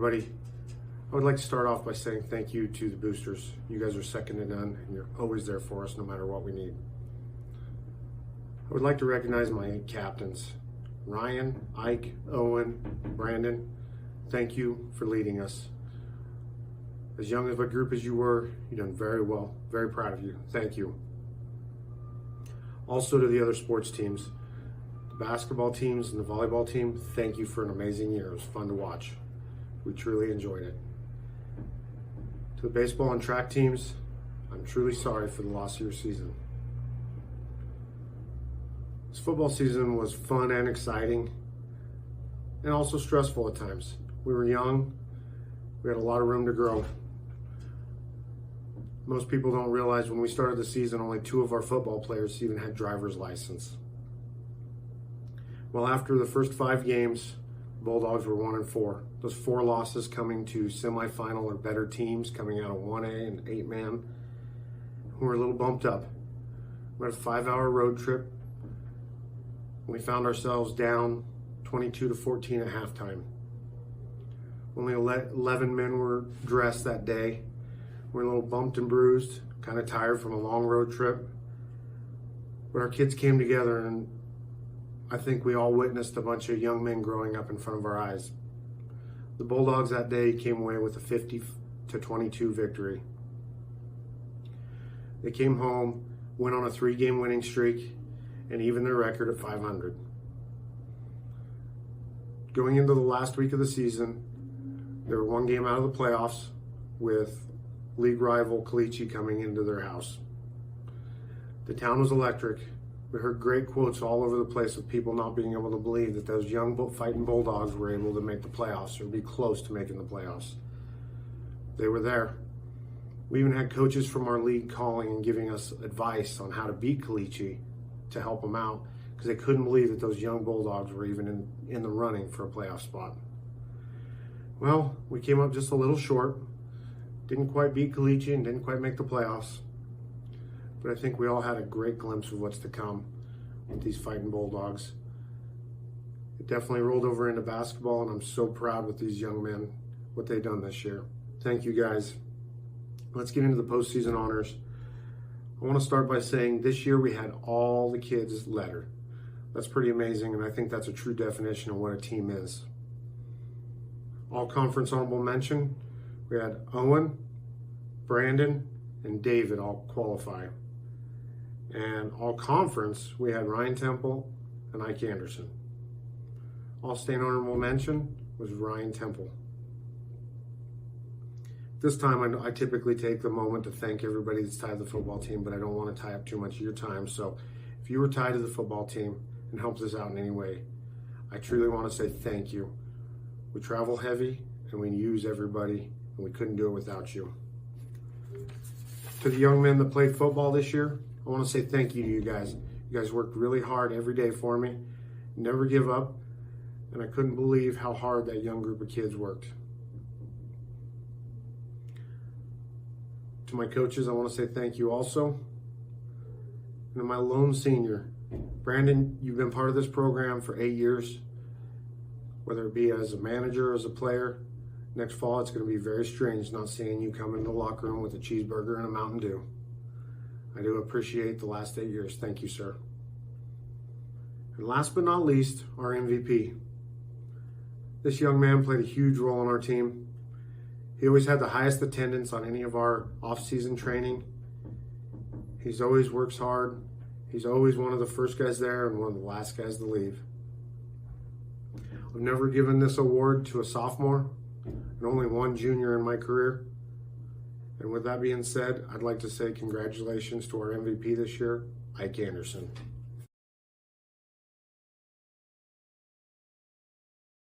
everybody. I would like to start off by saying thank you to the boosters. You guys are second to none, and you're always there for us no matter what we need. I would like to recognize my captains, Ryan, Ike, Owen, Brandon. Thank you for leading us. As young of a group as you were, you've done very well. Very proud of you. Thank you. Also to the other sports teams, the basketball teams and the volleyball team, thank you for an amazing year. It was fun to watch. We truly enjoyed it. To the baseball and track teams, I'm truly sorry for the loss of your season. This football season was fun and exciting, and also stressful at times. We were young. We had a lot of room to grow. Most people don't realize when we started the season, only 2 of our football players even had driver's license. Well, after the first 5 games, Bulldogs were 1-4. Those 4 losses coming to semifinal or better teams coming out of 1A and 8-man. We were a little bumped up. We had a 5-hour road trip. We found ourselves down 22-14 at halftime. Only 11 men were dressed that day. We're a little bumped and bruised, kind of tired from a long road trip. But our kids came together, and I think we all witnessed a bunch of young men growing up in front of our eyes. The Bulldogs that day came away with a 50-22 victory. They came home, went on a 3-game winning streak, and evened their record at 500. Going into the last week of the season, they were 1 game out of the playoffs with league rival Caliche coming into their house. The town was electric. We heard great quotes all over the place of people not being able to believe that those young fighting Bulldogs were able to make the playoffs or be close to making the playoffs. They were there. We even had coaches from our league calling and giving us advice on how to beat Caliche to help them out, because they couldn't believe that those young Bulldogs were even in the running for a playoff spot. Well, we came up just a little short. Didn't quite beat Caliche and didn't quite make the playoffs. But I think we all had a great glimpse of what's to come with these fighting Bulldogs. It definitely rolled over into basketball, and I'm so proud with these young men, what they've done this year. Thank you, guys. Let's get into the postseason honors. I want to start by saying this year we had all the kids letter. That's pretty amazing, and I think that's a true definition of what a team is. All conference honorable mention, we had Owen, Brandon, and David all qualify. And all conference, we had Ryan Temple and Ike Anderson. All state honorable mention was Ryan Temple. This time, I typically take the moment to thank everybody that's tied to the football team, but I don't want to tie up too much of your time. So if you were tied to the football team and helped us out in any way, I truly want to say thank you. We travel heavy and we use everybody, and we couldn't do it without you. To the young men that played football this year, I want to say thank you to you guys. You guys worked really hard every day for me. Never give up, and I couldn't believe how hard that young group of kids worked. To my coaches, I want to say thank you also. And to my lone senior, Brandon, you've been part of this program for 8 years, whether it be as a manager or as a player. Next fall, it's going to be very strange not seeing you come into the locker room with a cheeseburger and a Mountain Dew. I do appreciate the last 8 years. Thank you, sir. And last but not least, our MVP. This young man played a huge role on our team. He always had the highest attendance on any of our off-season training. He's always works hard. He's always one of the first guys there and one of the last guys to leave. I've never given this award to a sophomore, and only one junior in my career. And with that being said, I'd like to say congratulations to our MVP this year, Ike Anderson.